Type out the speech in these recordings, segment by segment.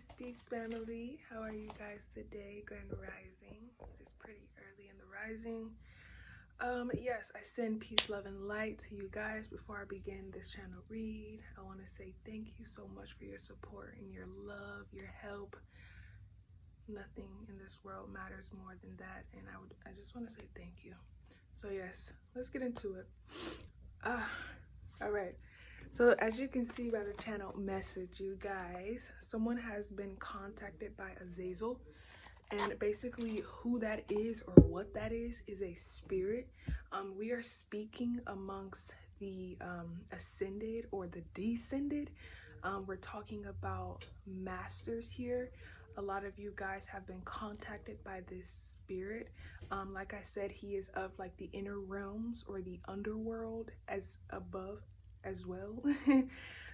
Peace, family. How are you guys today? Grand Rising. It's pretty early in the rising. Yes, I send peace, love, and light to you guys. Before I begin this channel read, I want to say thank you so much for your support and your love, your help. Nothing in this world matters more than that, and I just want to say thank you. So yes, let's get into it. All right. So as you can see by the channel message, you guys, someone has been contacted by Azazel, and basically who that is or what that is a spirit. We are speaking amongst the ascended or the descended. We're talking about masters here. A lot of you guys have been contacted by this spirit. Like I said, he is of like the inner realms or the underworld as above as well.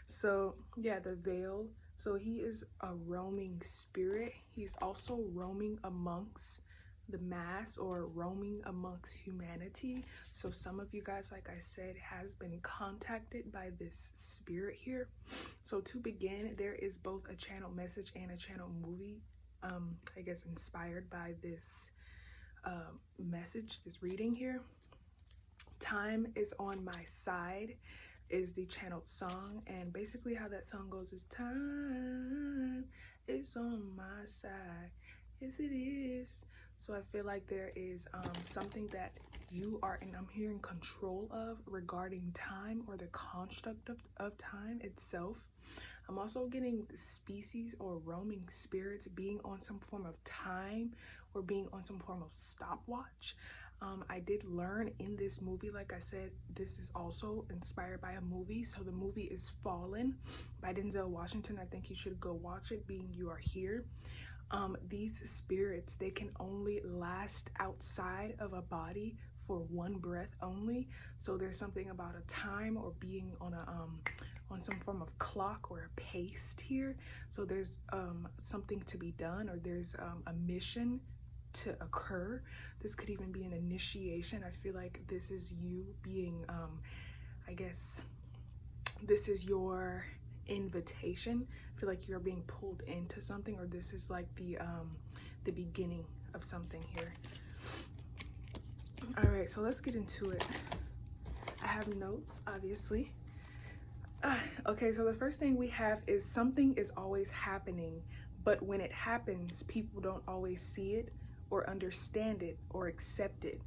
So yeah, the veil. So he is a roaming spirit. He's also roaming amongst the mass or roaming amongst humanity. So some of you guys, like I said, has been contacted by this spirit here. So to begin, there is both a channel message and a channel movie, I guess inspired by this message, this reading here. Time is on my side is the channeled song, and basically how that song goes is time is on my side. Yes, it is. So I feel like there is something that you are, and I'm hearing control of regarding time or the construct of time itself. I'm also getting the species or roaming spirits being on some form of time or being on some form of stopwatch. I did learn in this movie, like I said, this is also inspired by a movie. So the movie is Fallen by Denzel Washington. I think you should go watch it, being you are here. These spirits, they can only last outside of a body for one breath only. So there's something about a time or being on a on some form of clock or a pace here. So there's something to be done, or there's a mission to occur. This could even be an initiation. I feel like this is you being I guess this is your invitation. I feel like you're being pulled into something, or this is like the beginning of something here. All right, so let's get into it. I have notes, obviously. Okay, so the first thing we have is something is always happening, but when it happens, people don't always see it or understand it or accept it.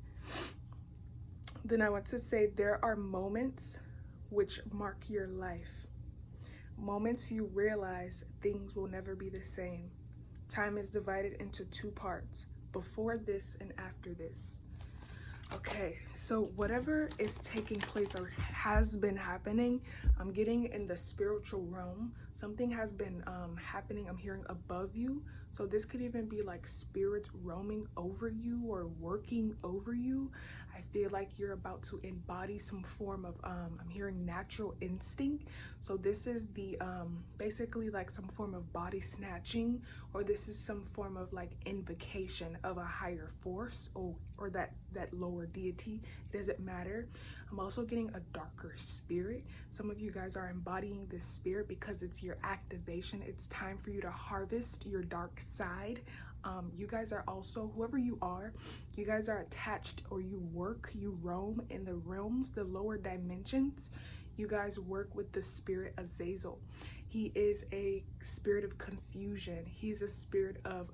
Then I want to say there are moments which mark your life. Moments you realize things will never be the same. Time is divided into two parts, before this and after this. Okay, so whatever is taking place or has been happening, I'm getting in the spiritual realm. Something has been happening, I'm hearing above you. So this could even be like spirits roaming over you or working over you. I feel like you're about to embody some form of, I'm hearing natural instinct. So this is the, basically like some form of body snatching, or this is some form of like invocation of a higher force or that lower deity. It doesn't matter. I'm also getting a darker spirit. Some of you guys are embodying this spirit because it's your activation. It's time for you to harvest your dark side. You guys are also, whoever you are, you guys are attached, or you work, you roam in the realms, the lower dimensions. You guys work with the spirit Azazel. He is a spirit of confusion. He's a spirit of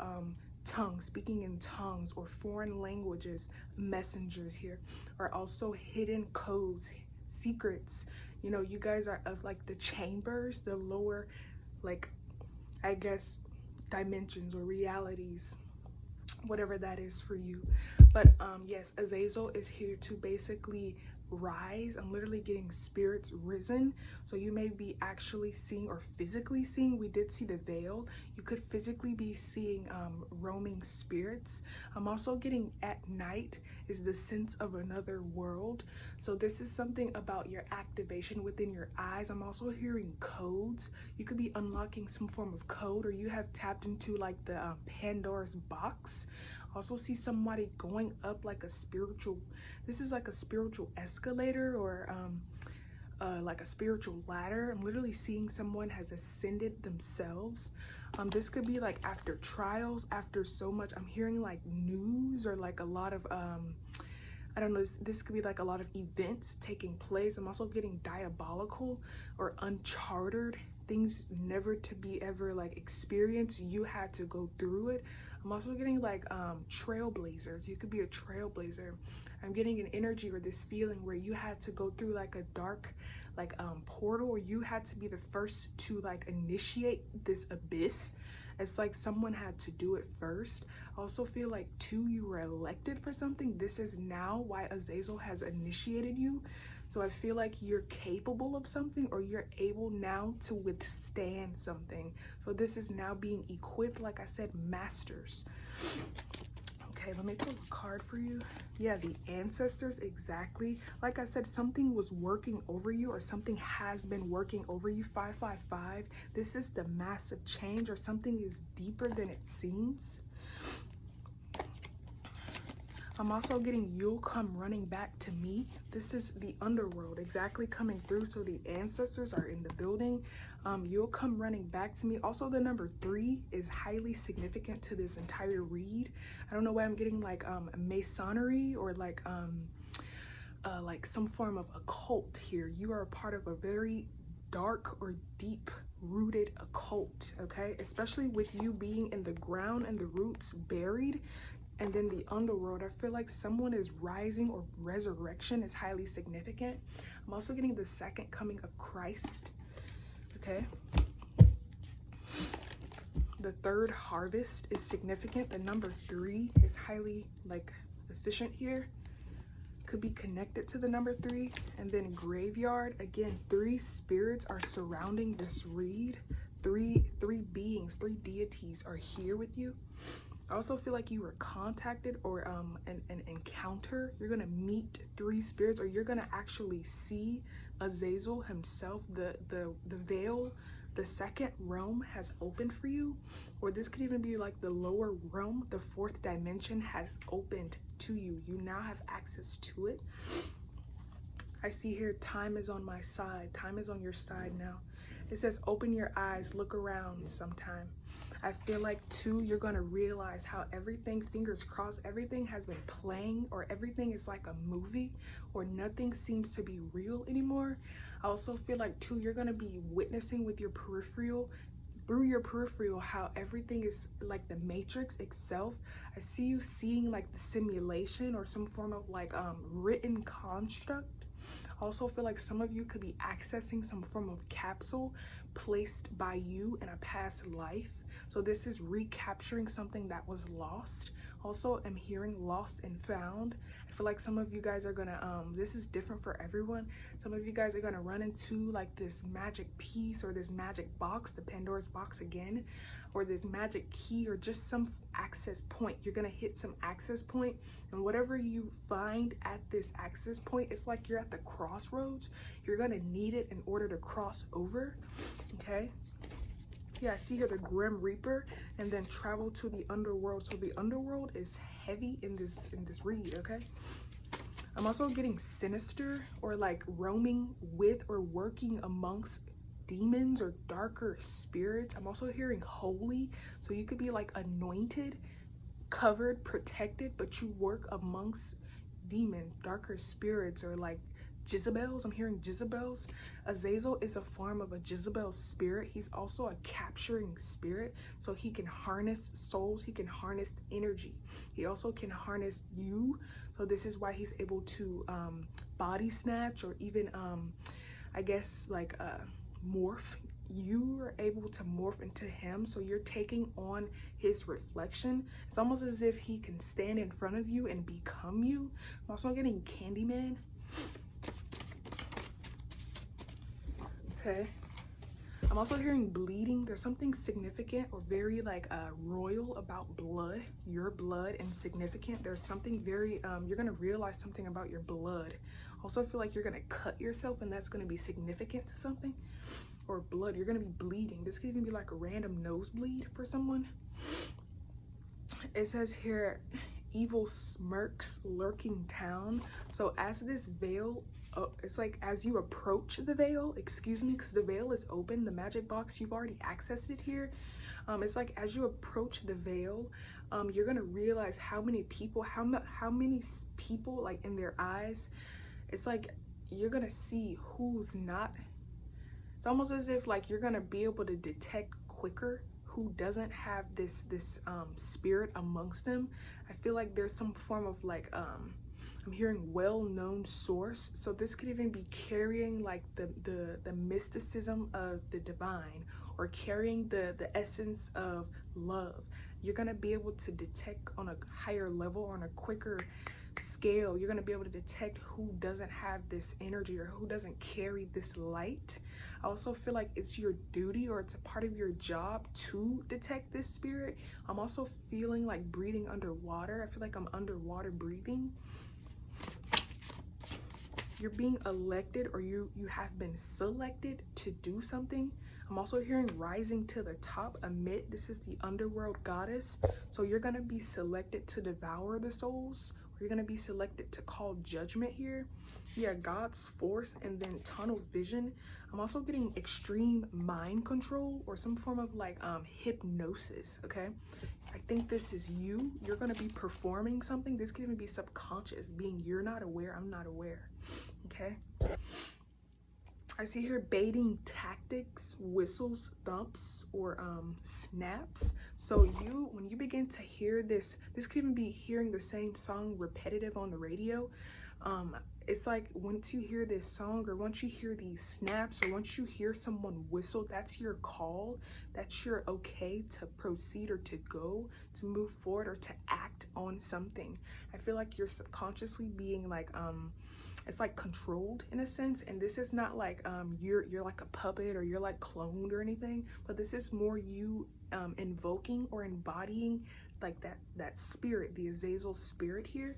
tongues, speaking in tongues or foreign languages. Messengers here are also hidden codes, secrets. You know, you guys are of like the chambers, the lower, like, I guess, dimensions or realities, whatever that is for you. But yes, Azazel is here to basically rise. I'm literally getting spirits risen. So you may be actually seeing or physically seeing, we did see the veil, you could physically be seeing roaming spirits. I'm also getting at night is the sense of another world. So this is something about your activation within your eyes. I'm also hearing codes. You could be unlocking some form of code, or you have tapped into like the Pandora's box. Also see somebody going up like a spiritual, this is like a spiritual escalator, or like a spiritual ladder. I'm literally seeing someone has ascended themselves. This could be like after trials, after so much. I'm hearing like news or like a lot of I don't know, this could be like a lot of events taking place. I'm also getting diabolical or uncharted things, never to be ever like experienced. You had to go through it. I'm also getting like trailblazers. You could be a trailblazer. I'm getting an energy or this feeling where you had to go through like a dark like portal, or you had to be the first to like initiate this abyss. It's like someone had to do it first. I also feel like too, you were elected for something. This is now why Azazel has initiated you. So I feel like you're capable of something, or you're able now to withstand something. So this is now being equipped, like I said, masters. Okay, let me pull a card for you. Yeah, the ancestors, exactly. Like I said, something was working over you, or something has been working over you. 555. This is the massive change, or something is deeper than it seems. I'm also getting you'll come running back to me. This is the underworld exactly coming through. So the ancestors are in the building. You'll come running back to me. Also, the number 3 is highly significant to this entire read. I don't know why I'm getting like masonry or like some form of occult here. You are a part of a very dark or deep rooted occult, okay? Especially with you being in the ground and the roots buried. And then the underworld, I feel like someone is rising, or resurrection is highly significant. I'm also getting the second coming of Christ, okay? The third harvest is significant. The number 3 is highly like efficient here. Could be connected to the number 3. And then graveyard, again, 3 spirits are surrounding this read. Three beings, 3 deities are here with you. I also feel like you were contacted, or an encounter. You're gonna meet 3 spirits, or you're gonna actually see Azazel himself. The veil, the second realm has opened for you, or this could even be like the lower realm, the 4th dimension has opened to you. You now have access to it. I see here time is on my side. Time is on your side now. It says open your eyes, look around sometime. I feel like too, you're gonna realize how everything, fingers crossed, everything has been playing, or everything is like a movie, or nothing seems to be real anymore. I also feel like too, you're gonna be witnessing with your peripheral, through your peripheral, how everything is like the matrix itself. I see you seeing like the simulation, or some form of like written construct. I also feel like some of you could be accessing some form of capsule placed by you in a past life. So this is recapturing something that was lost. Also, I'm hearing lost and found. I feel like some of you guys are gonna, this is different for everyone. Some of you guys are gonna run into like this magic piece, or this magic box, the Pandora's box again, or this magic key, or just some access point. You're gonna hit some access point, and whatever you find at this access point, it's like you're at the crossroads. You're gonna need it in order to cross over, okay? Yeah, I see here the Grim Reaper, and then travel to the underworld. So the underworld is heavy in this read, okay? I'm also getting sinister, or like roaming with or working amongst demons or darker spirits. I'm also hearing holy, so you could be like anointed, covered, protected, but you work amongst demons, darker spirits, or like Jezebels. I'm hearing Jezebels. Azazel is a form of a Jezebel spirit. He's also a capturing spirit, so he can harness souls, he can harness energy. He also can harness you, so this is why he's able to body snatch, or even I guess like morph. You are able to morph into him, so you're taking on his reflection. It's almost as if he can stand in front of you and become you. I'm also getting Candyman. Okay, I'm also hearing bleeding. There's something significant or very like royal about blood, your blood, and significant. There's something very you're gonna realize something about your blood. Also feel like you're gonna cut yourself, and that's gonna be significant to something. Or blood, you're gonna be bleeding. This could even be like a random nosebleed for someone. It says here, evil smirks lurking town. So as this veil, it's like as you approach the veil, excuse me, because the veil is open, the magic box, you've already accessed it here. It's like as you approach the veil, you're gonna realize how many people like in their eyes, it's like you're gonna see who's not. It's almost as if like you're gonna be able to detect quicker who doesn't have this spirit amongst them. I feel like there's some form of like I'm hearing well-known source, so this could even be carrying like the mysticism of the divine, or carrying the essence of love. You're gonna be able to detect on a higher level, on a quicker scale. You're going to be able to detect who doesn't have this energy or who doesn't carry this light. I also feel like it's your duty, or it's a part of your job to detect this spirit. I'm also feeling like breathing underwater. I feel like I'm underwater breathing. You're being elected, or you have been selected to do something. I'm also hearing rising to the top amid. This is the underworld goddess. So you're going to be selected to devour the souls, or you're going to be selected to call judgment here. Yeah, God's force, and then tunnel vision. I'm also getting extreme mind control, or some form of like hypnosis. Okay, I think this is you. You're going to be performing something. This could even be subconscious, being you're not aware, I'm not aware. Okay, I see here baiting tactics, whistles, thumps, or snaps. So when you begin to hear this could even be hearing the same song repetitive on the radio. It's like once you hear this song, or once you hear these snaps, or once you hear someone whistle, that's your call. That's your okay to proceed, or to go, to move forward, or to act on something. I feel like you're subconsciously being like it's like controlled in a sense, and this is not like you're like a puppet, or you're like cloned or anything, but this is more you invoking or embodying like that spirit, the Azazel spirit here.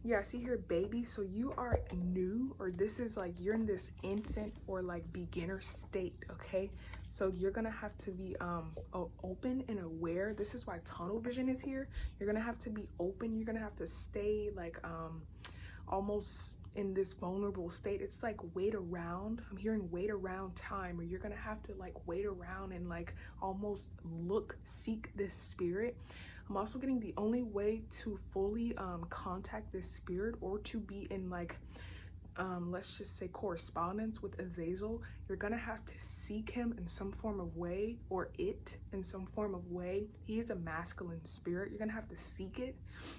Yeah, I see here baby. So you are new, or this is like you're in this infant or like beginner state. Okay, so you're gonna have to be open and aware. This is why tunnel vision is here. You're gonna have to be open. You're gonna have to stay like almost in this vulnerable state. It's like wait around. I'm hearing wait around time, or you're gonna have to like wait around and like almost seek this spirit. I'm also getting the only way to fully contact this spirit, or to be in like let's just say correspondence with Azazel, you're gonna have to seek him in some form of way, or it in some form of way. He is a masculine spirit. You're gonna have to seek it.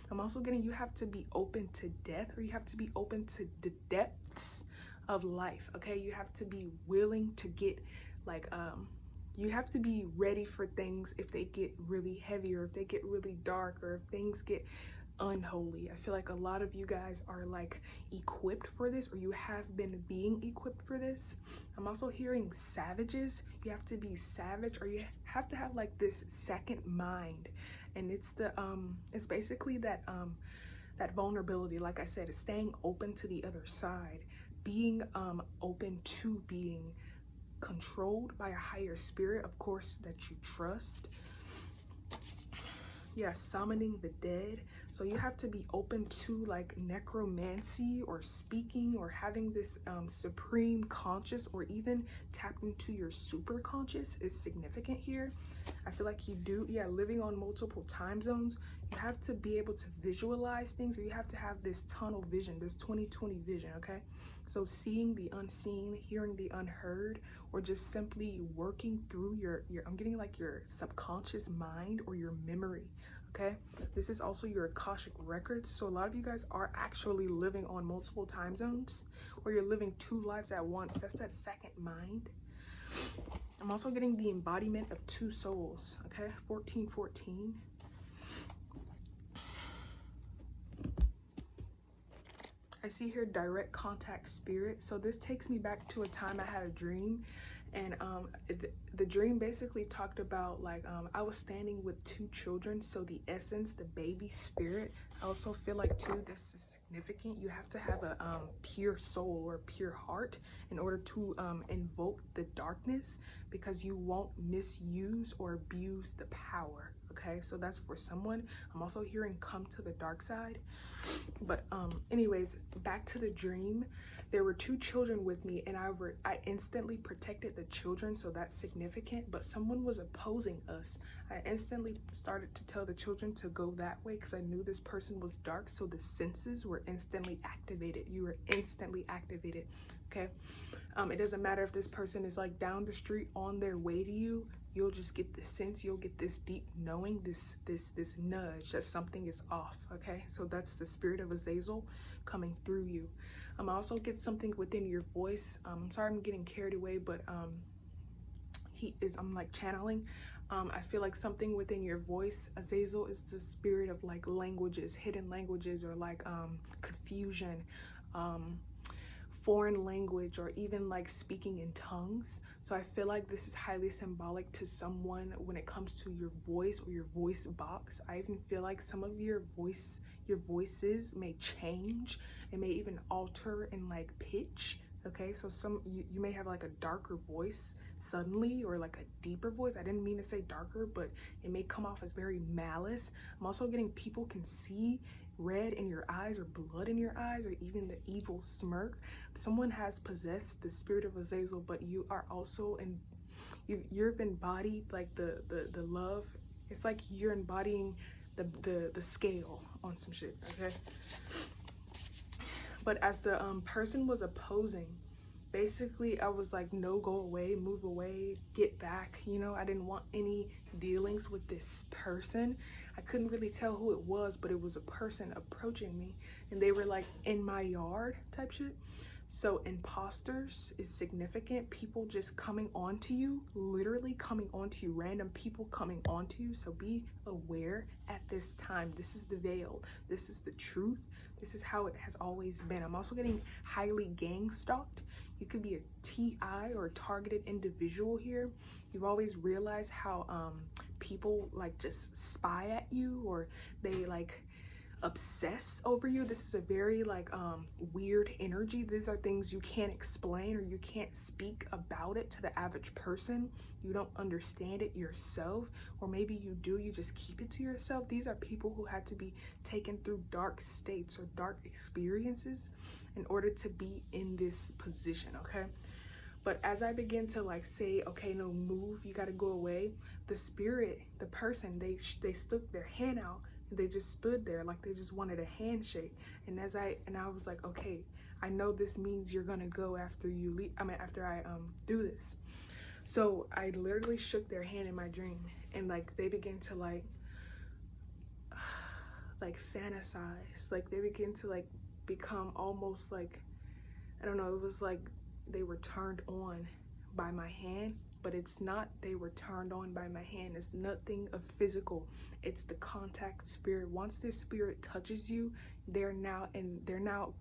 I'm also getting you have to be open to death, or you have to be open to the depths of life. Okay, you have to be willing to get like you have to be ready for things if they get really heavy, or if they get really dark, or if things get unholy. I feel like a lot of you guys are like equipped for this, or you have been being equipped for this. I'm also hearing savages. You have to be savage, or you have to have like this second mind, and it's basically that vulnerability. Like I said, is staying open to the other side, being open to being controlled by a higher spirit, of course, that you trust. Yeah, summoning the dead. So you have to be open to like necromancy, or speaking, or having this supreme conscious, or even tapped into your super conscious is significant here. I feel like you do, yeah, living on multiple time zones. You have to be able to visualize things, or you have to have this tunnel vision, this 20/20 vision. Okay, so seeing the unseen, hearing the unheard, or just simply working through your I'm getting like your subconscious mind, or your memory. Okay, this is also your Akashic records. So a lot of you guys are actually living on multiple time zones, or you're living two lives at once. That's that second mind. I'm also getting the embodiment of two souls. Okay, 1414. I see here direct contact spirit. So this takes me back to a time I had a dream, and the dream basically talked about like I was standing with two children. So the essence, the baby spirit. I also feel like too, this is significant. You have to have a pure soul, or pure heart, in order to invoke the darkness, because you won't misuse or abuse the power. Okay, so that's for someone. I'm also hearing come to the dark side. But anyways, back to the dream. There were two children with me, and I instantly protected the children, so that's significant. significant, but someone was opposing us. I instantly started to tell the children to go that way because I knew this person was dark, so the senses were instantly activated. You were instantly activated, okay? It doesn't matter if this person is like down the street on their way to you. You'll just get the sense, you'll get this deep knowing, this nudge that something is off, okay? So that's the spirit of Azazel coming through you. I also get something within your voice. I'm sorry I'm getting carried away, but I'm like channeling. I feel like something within your voice, Azazel, is the spirit of like languages, hidden languages, or like confusion, foreign language, or even like speaking in tongues. So I feel like this is highly symbolic to someone when it comes to your voice or your voice box. I even feel like some of your voices may change. It may even alter in like pitch. Okay, so you may have like a darker voice suddenly, or like a deeper voice. I didn't mean to say darker, but it may come off as very malice. I'm also getting people can see red in your eyes, or blood in your eyes, or even the evil smirk. Someone has possessed the spirit of Azazel, but you are also you've embodied like the love. It's like you're embodying the scale on some shit, okay? But as the person was opposing, basically I was like, no, go away, move away, get back. You know, I didn't want any dealings with this person. I couldn't really tell who it was, but it was a person approaching me, and they were like in my yard type shit. So imposters is significant. People just coming onto you, literally coming onto you, random people coming onto you. So be aware at this time. This is the veil. This is the truth. This is how it has always been. I'm also getting highly gang stalked. You could be a TI or a targeted individual here. You've always realized how people like just spy at you, or they like obsess over you. This is a very like weird energy. These are things you can't explain, or you can't speak about it to the average person. You don't understand it yourself, or maybe you do, you just keep it to yourself. These are people who had to be taken through dark states or dark experiences in order to be in this position, okay? But as I begin to like say, okay, no, move, you got to go away, the spirit, the person, they stuck their hand out. They just stood there like they just wanted a handshake. And I was like, okay, I know this means you're gonna go after you leave. I mean, after I do this. So I literally shook their hand in my dream, and like they began to like fantasize. Like they begin to like become almost like, I don't know, it was like they were turned on by my hand, but it's not they were turned on by my hand. It's nothing of physical. It's the contact spirit. Once this spirit touches you, they're now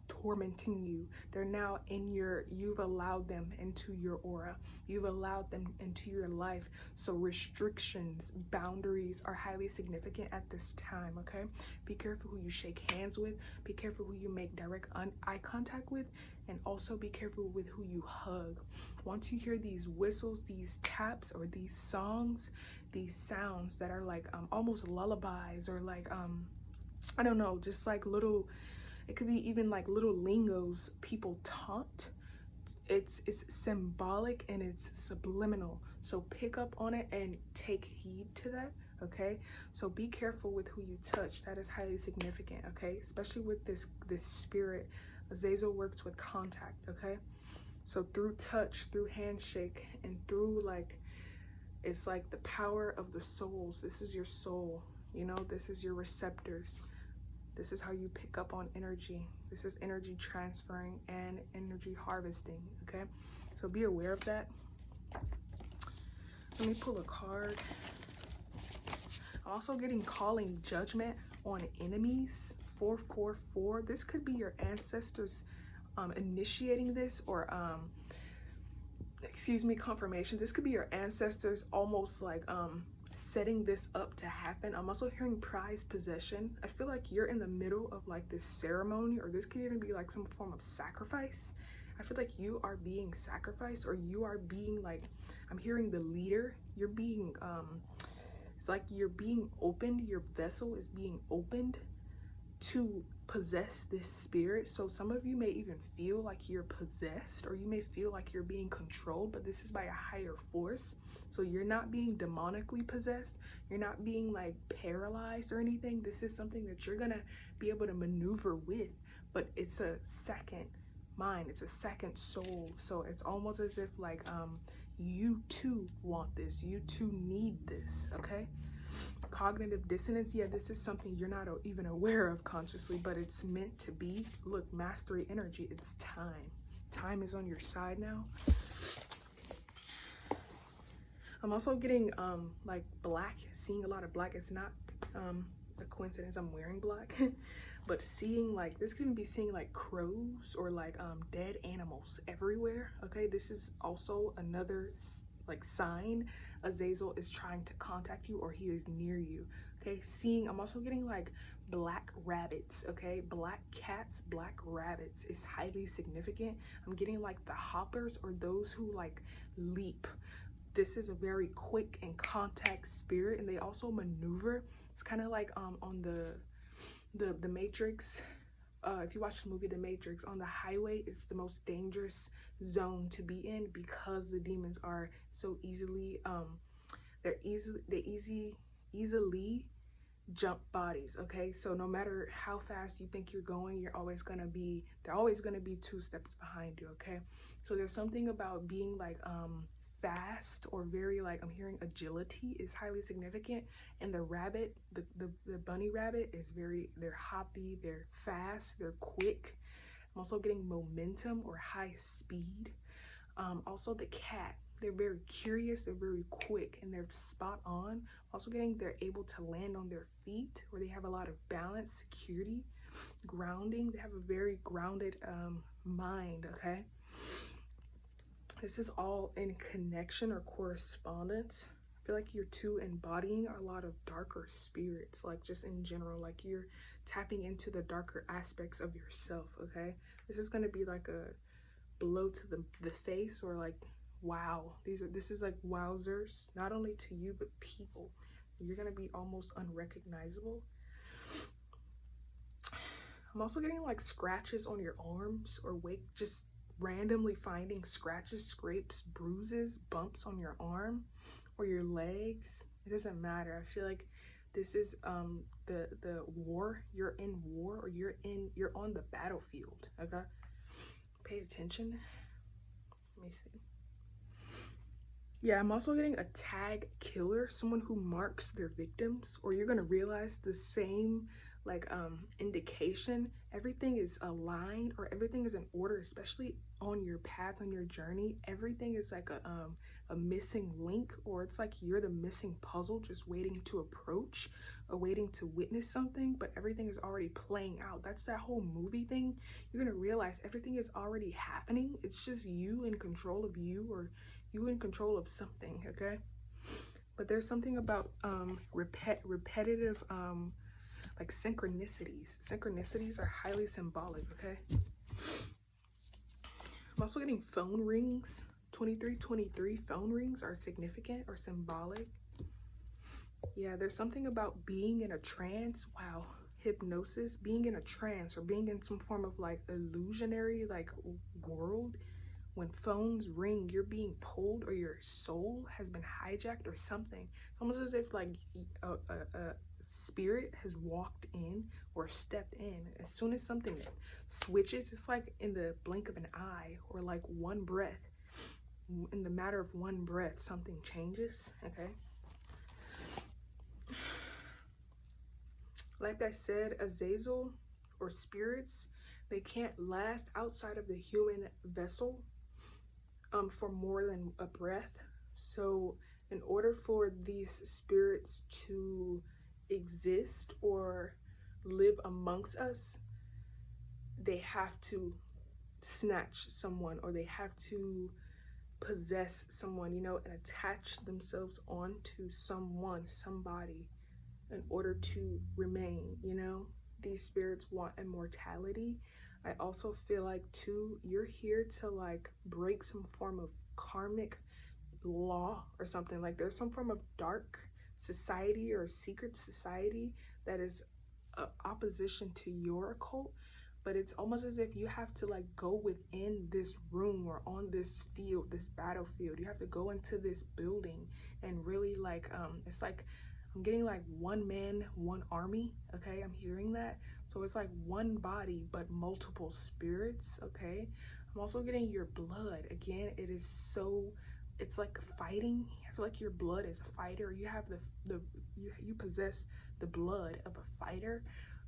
tormenting you. They're now you've allowed them into your aura. You've allowed them into your life. So restrictions, boundaries are highly significant at this time, okay? Be careful who you shake hands with. Be careful who you make direct eye contact with. And also be careful with who you hug. Once you hear these whistles, these taps, or these songs, these sounds that are like almost lullabies, or like I don't know, just like little, it could be even like little lingos people taunt. It's symbolic and it's subliminal. So pick up on it and take heed to that, okay? So be careful with who you touch. That is highly significant, okay? Especially with this spirit. Azazel works with contact, okay? So through touch, through handshake, and through like, it's like the power of the souls. This is your soul, you know, this is your receptors. This is how you pick up on energy. This is energy transferring and energy harvesting, okay? So be aware of that. Let me pull a card. I'm also getting calling judgment on enemies. 444. This could be your ancestors initiating this, or confirmation. This could be your ancestors almost like setting this up to happen. I'm also hearing prize possession. I feel like you're in the middle of like this ceremony, or this could even be like some form of sacrifice. I feel like you are being sacrificed, or you are being like, I'm hearing the leader. You're being it's like you're being opened. Your vessel is being opened to possess this spirit. So some of you may even feel like you're possessed, or you may feel like you're being controlled, but this is by a higher force. So you're not being demonically possessed, you're not being like paralyzed or anything. This is something that you're gonna be able to maneuver with, but it's a second mind, it's a second soul. So it's almost as if like you too want this, you too need this. Okay, cognitive dissonance, yeah, this is something you're not even aware of consciously, but it's meant to be. Look, mastery energy, it's time is on your side now. I'm also getting like black, seeing a lot of black. It's not a coincidence I'm wearing black but seeing like, this can be seeing like crows or like dead animals everywhere. Okay, this is also another like sign Azazel is trying to contact you, or he is near you. Okay, seeing, I'm also getting like black rabbits. Okay, black cats, black rabbits is highly significant. I'm getting like the hoppers, or those who like leap. This is a very quick and contact spirit, and they also maneuver. It's kind of like on the Matrix. If you watch the movie The Matrix, on the highway, it's the most dangerous zone to be in, because the demons are so easily they easily jump bodies. Okay, so no matter how fast you think you're going, they're always gonna be 2 steps behind you. Okay, so there's something about being like fast, or very like, I'm hearing agility is highly significant. And the rabbit, the bunny rabbit is they're hoppy, they're fast, they're quick. I'm also getting momentum or high speed. Also the cat, they're very curious, they're very quick, and they're spot on. Also getting they're able to land on their feet, or they have a lot of balance, security, grounding. They have a very grounded mind. Okay, this is all in connection or correspondence. I feel like you're too embodying a lot of darker spirits, like just in general, like you're tapping into the darker aspects of yourself. Okay, this is going to be like a blow to the face, or like, wow, this is like wowzers, not only to you but people. You're going to be almost unrecognizable. I'm also getting like scratches on your arms, or just randomly finding scratches, scrapes, bruises, bumps on your arm or your legs. It doesn't matter. I feel like this is the war. You're in war, or you're on the battlefield. Okay, pay attention. Let me see. Yeah, I'm also getting a tag killer, someone who marks their victims, or you're gonna realize the same like indication. Everything is aligned, or everything is in order, especially on your path, on your journey. Everything is like a missing link, or it's like you're the missing puzzle, just waiting to approach, or waiting to witness something, but everything is already playing out. That's that whole movie thing. You're gonna realize everything is already happening. It's just you in control of you, or you in control of something. Okay, but there's something about repetitive like synchronicities are highly symbolic. Okay, I'm also getting phone rings. 2323 phone rings are significant or symbolic. Yeah, there's something about being in a trance. Wow, hypnosis, being in a trance, or being in some form of like illusionary like world. When phones ring, you're being pulled, or your soul has been hijacked or something. It's almost as if like a spirit has walked in or stepped in. As soon as something switches, it's like in the blink of an eye, or like one breath. In the matter of one breath, something changes. Okay, like I said, Azazel, or spirits, they can't last outside of the human vessel for more than a breath. So in order for these spirits to exist or live amongst us, they have to snatch someone, or they have to possess someone, you know, and attach themselves onto someone, somebody, in order to remain. You know, these spirits want immortality. I also feel like too, you're here to like break some form of karmic law or something. Like there's some form of dark society or secret society that is opposition to your occult, but it's almost as if you have to like go within this room or on this field, this battlefield. You have to go into this building and really like it's like I'm getting like one man, one army. Okay, I'm hearing that. So it's like one body but multiple spirits. Okay, I'm also getting your blood. Again, it is so, it's like fighting. I feel like your blood is a fighter. You have you possess the blood of a fighter.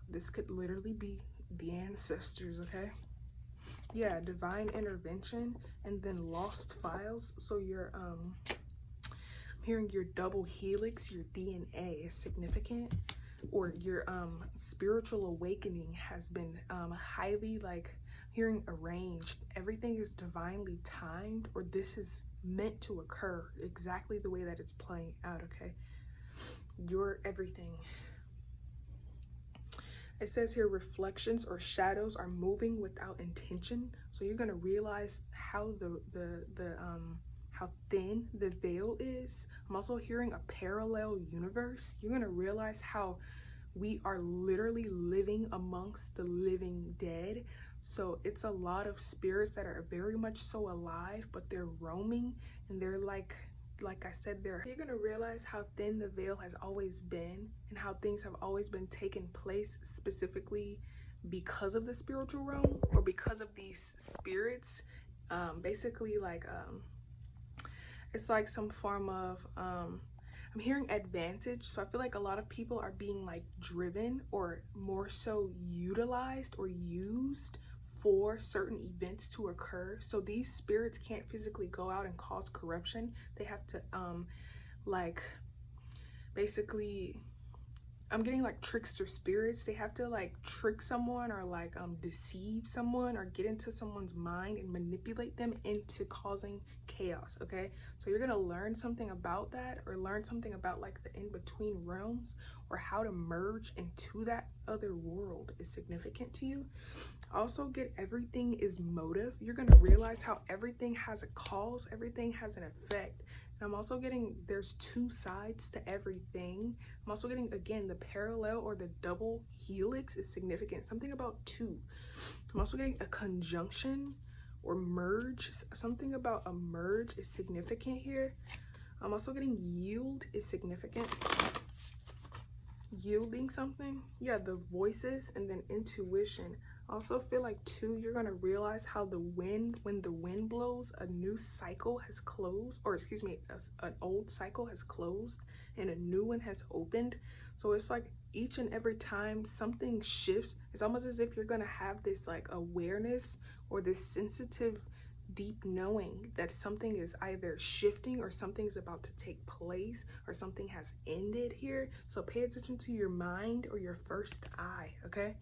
This could literally be the ancestors. Okay, yeah, divine intervention, and then lost files. So you're I'm hearing your double helix, your DNA is significant, or your spiritual awakening has been highly like hearing arranged. Everything is divinely timed, or this is meant to occur exactly the way that it's playing out. Okay, your everything. It says here reflections or shadows are moving without intention. So you're gonna realize how how thin the veil is. I'm also hearing a parallel universe. You're gonna realize how we are literally living amongst the living dead. So it's a lot of spirits that are very much so alive, but they're roaming, and they're like I said, you're gonna realize how thin the veil has always been and how things have always been taking place specifically because of the spiritual realm, or because of these spirits. Basically like it's like some form of I'm hearing advantage. So I feel like a lot of people are being like driven, or more so utilized or used for certain events to occur. So these spirits can't physically go out and cause corruption. They have to like basically, I'm getting like trickster spirits. They have to like trick someone, or like deceive someone, or get into someone's mind and manipulate them into causing chaos. Okay, so you're gonna learn something about that, or learn something about like the in-between realms, or how to merge into that other world is significant to you. Also get everything is motive. You're gonna realize how everything has a cause, everything has an effect. And I'm also getting there's two sides to everything. I'm also getting, again, the parallel or the double helix is significant. Something about two. I'm also getting a conjunction or merge. Something about a merge is significant here. I'm also getting yield is significant. Yielding something. Yeah, the voices, and then intuition. I also feel like too, you're gonna realize how the wind, when the wind blows, a new cycle has closed, or excuse me, an old cycle has closed and a new one has opened. So it's like each and every time something shifts, it's almost as if you're gonna have this like awareness, or this sensitive deep knowing that something is either shifting, or something's about to take place, or something has ended here. So pay attention to your mind or your first eye. Okay,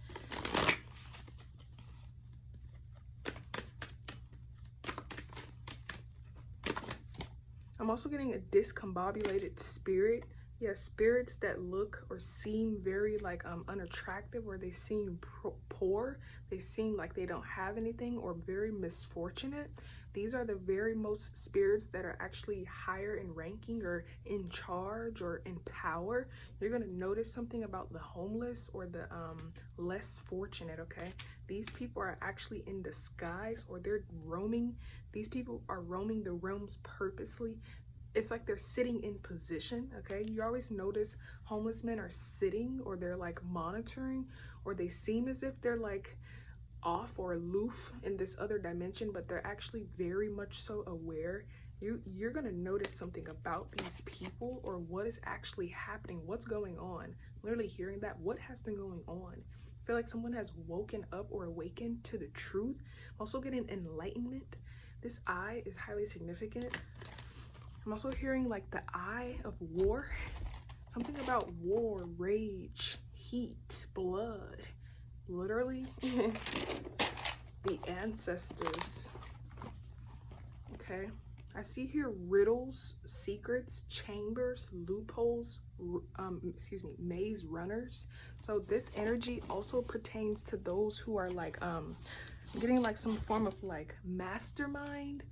I'm also getting a discombobulated spirit. Yeah, spirits that look or seem very like unattractive, or they seem poor, they seem like they don't have anything, or very misfortunate. These are the very most spirits that are actually higher in ranking, or in charge, or in power. You're gonna notice something about the homeless, or the less fortunate. Okay, these people are actually in disguise, or they're roaming. These people are roaming the realms purposely. It's like they're sitting in position. Okay, you always notice homeless men are sitting, or they're like monitoring, or they seem as if they're like off or aloof in this other dimension, but they're actually very much so aware. You're gonna notice something about these people, or what is actually happening, what's going on. Literally hearing that, what has been going on. I feel like someone has woken up or awakened to the truth. I'm also getting enlightenment. This eye is highly significant. I'm also hearing like the eye of war. Something about war, rage, heat, blood. Literally, the ancestors. Okay, I see here riddles, secrets, chambers, loopholes, excuse me, maze runners. So this energy also pertains to those who are like getting like some form of like mastermind.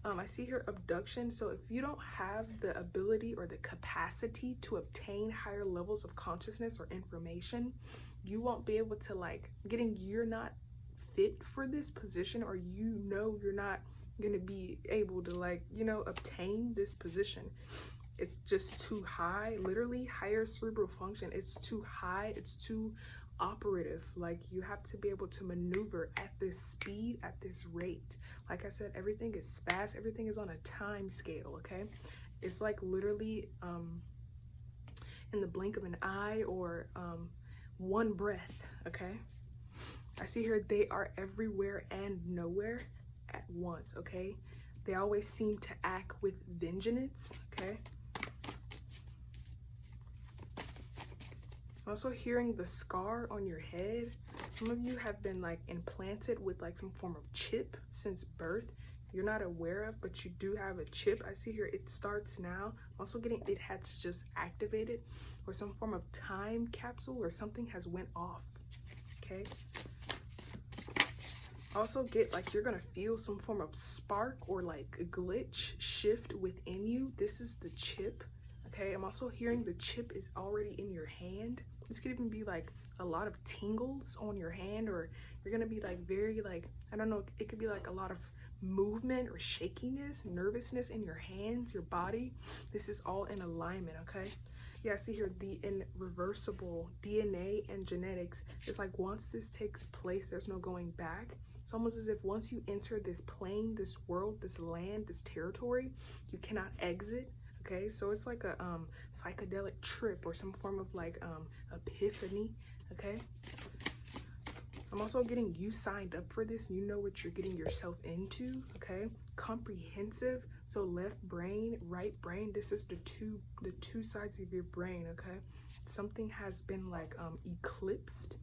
I see here abduction. So if you don't have the ability or the capacity to obtain higher levels of consciousness or information, you won't be able to, like, you're not fit for this position, or you're not going to be able to, like, obtain this position. It's just too high, literally higher cerebral function. It's too high, it's too operative. Like, you have to be able to maneuver at this speed, at this rate. Like I said, everything is fast, everything is on a time scale, okay? It's like literally in the blink of an eye, or one breath, okay? I see here they are everywhere and nowhere at once, okay? They always seem to act with vengeance, okay? Also hearing the scar on your head. Some of you have been, like, implanted with, like, some form of chip since birth. You're not aware of, but you do have a chip. I see here it starts now. I'm also getting it has just activated, or some form of time capsule or something has went off, okay? Also get, like, you're gonna feel some form of spark or, like, a glitch shift within you. This is the chip, okay? I'm also hearing the chip is already in your hand. This could even be, like, a lot of tingles on your hand, or you're gonna be, like, very, like, I don't know, it could be like a lot of movement or shakiness, nervousness in your hands, your body. This is all in alignment, okay? Yeah, I see here the irreversible DNA and genetics. It's like once this takes place, there's no going back. It's almost as if once you enter this plane, this world, this land, this territory, you cannot exit. Okay, so it's like a psychedelic trip, or some form of, like, epiphany. Okay, I'm also getting you signed up for this. You know what you're getting yourself into. Okay, comprehensive. So left brain, right brain. This is the two sides of your brain. Okay, something has been, like, eclipsed.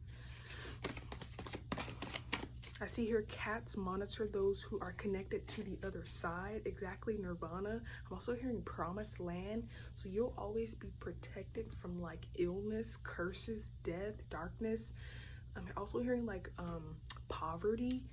I see here cats monitor those who are connected to the other side. Exactly, nirvana. I'm also hearing promised land. So you'll always be protected from, like, illness, curses, death, darkness. I'm also hearing, like, poverty.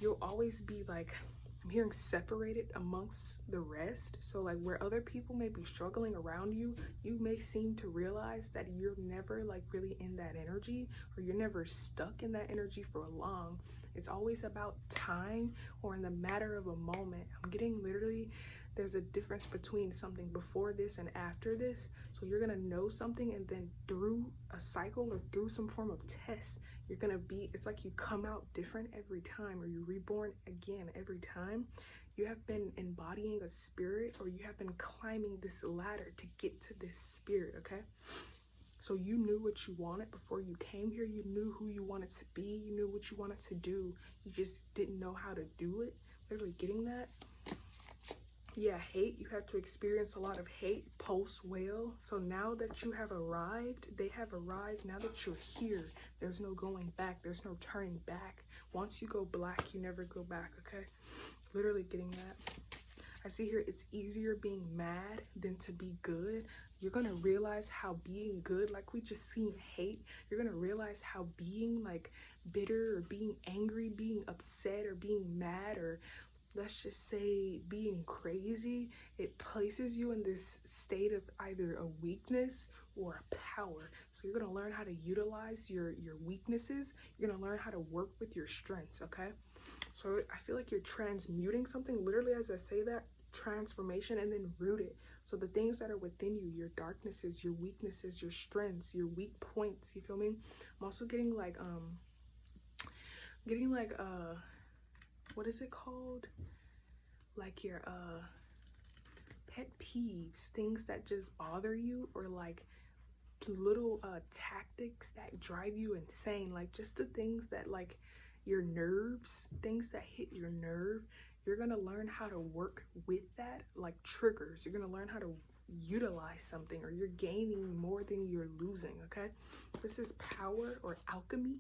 You'll always be, like, I'm hearing separated amongst the rest. So, like, where other people may be struggling around you, you may seem to realize that you're never, like, really in that energy, or you're never stuck in that energy for long. It's always about time, or in the matter of a moment. I'm getting literally, there's a difference between something before this and after this. So you're gonna know something, and then through a cycle or through some form of test, you're gonna be, it's like you come out different every time, or you're reborn again every time. You have been embodying a spirit, or you have been climbing this ladder to get to this spirit, okay? So you knew what you wanted before you came here. You knew who you wanted to be. You knew what you wanted to do. You just didn't know how to do it. Literally getting that. Yeah, hate. You have to experience a lot of hate post-whale. So now that you have arrived, they have arrived. Now that you're here, there's no going back. There's no turning back. Once you go black, you never go back, okay? Literally getting that. I see here it's easier being mad than to be good. You're going to realize how being good, like we just seen hate, you're going to realize how being, like, bitter, or being angry, being upset, or being mad, or let's just say being crazy, it places you in this state of either a weakness or a power. So you're going to learn how to utilize your weaknesses. You're going to learn how to work with your strengths, okay? So I feel like you're transmuting something, literally, as I say that, transformation, and then root it. So the things that are within you, your darknesses, your weaknesses, your strengths, your weak points, you feel me? I'm also getting, like, what is it called? Like your pet peeves, things that just bother you, or like little tactics that drive you insane, like just the things that, like, your nerves, things that hit your nerve. You're gonna learn how to work with that, like triggers. You're gonna learn how to utilize something, or you're gaining more than you're losing, okay? This is power or alchemy.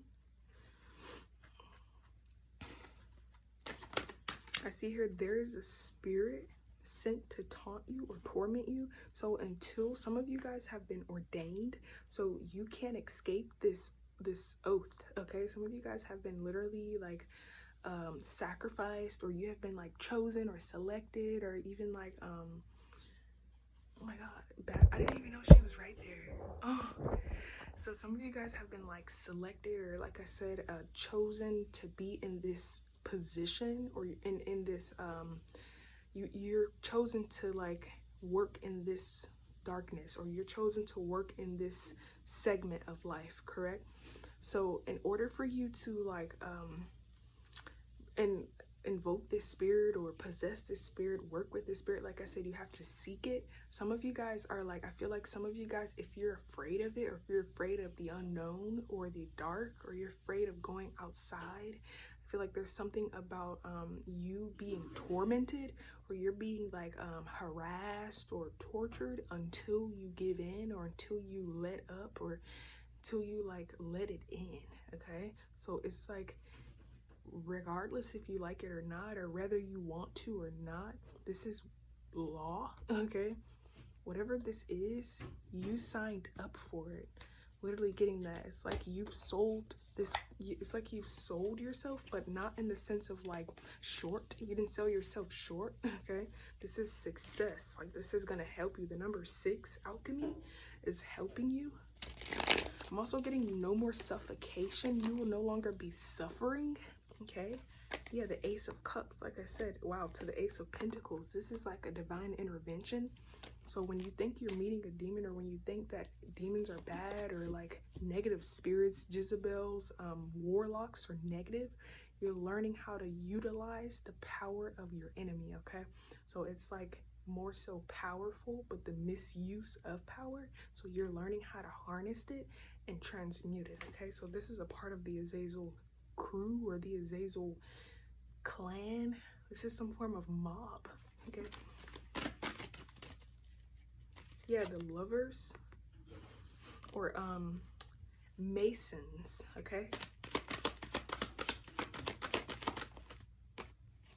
I see here there is a spirit sent to taunt you or torment you. So until, some of you guys have been ordained, so you can't escape this oath, okay? Some of you guys have been literally, like, sacrificed, or you have been like chosen or selected, or even like oh my god, I didn't even know she was right there. Oh, so some of you guys have been like selected, or like I said, chosen to be in this position, or in this you're chosen to like work in this darkness, or you're chosen to work in this segment of life, correct? So in order for you to like and invoke this spirit or possess this spirit, work with this spirit, like I said, you have to seek it. Some of you guys are like, I feel like some of you guys, if you're afraid of it, or if you're afraid of the unknown or the dark, or you're afraid of going outside, I feel like there's something about you being tormented, or you're being like harassed or tortured until you give in, or until you let up, or until you like let it in. Okay, so it's like, regardless if you like it or not, or whether you want to or not, this is law. Okay, whatever this is, you signed up for it. Literally getting that, it's like you've sold this, it's like you've sold yourself, but not in the sense of like short. You didn't sell yourself short. Okay, this is success. Like, this is gonna help you. The number 6 alchemy is helping you. I'm also getting no more suffocation. You will no longer be suffering. Okay, yeah, the Ace of Cups, like I said, wow, to the Ace of Pentacles, this is like a divine intervention. So when you think you're meeting a demon, or when you think that demons are bad, or like negative spirits, Jezebels, warlocks are negative, you're learning how to utilize the power of your enemy. Okay, so it's like more so powerful, but the misuse of power. So you're learning how to harness it and transmute it. Okay, so this is a part of the Azazel crew, or the Azazel clan. This is some form of mob. Okay, yeah, the Lovers, or Masons. Okay,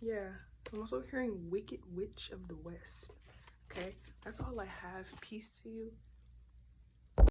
yeah, I'm also hearing Wicked Witch of the West. Okay, that's all I have. Peace to you.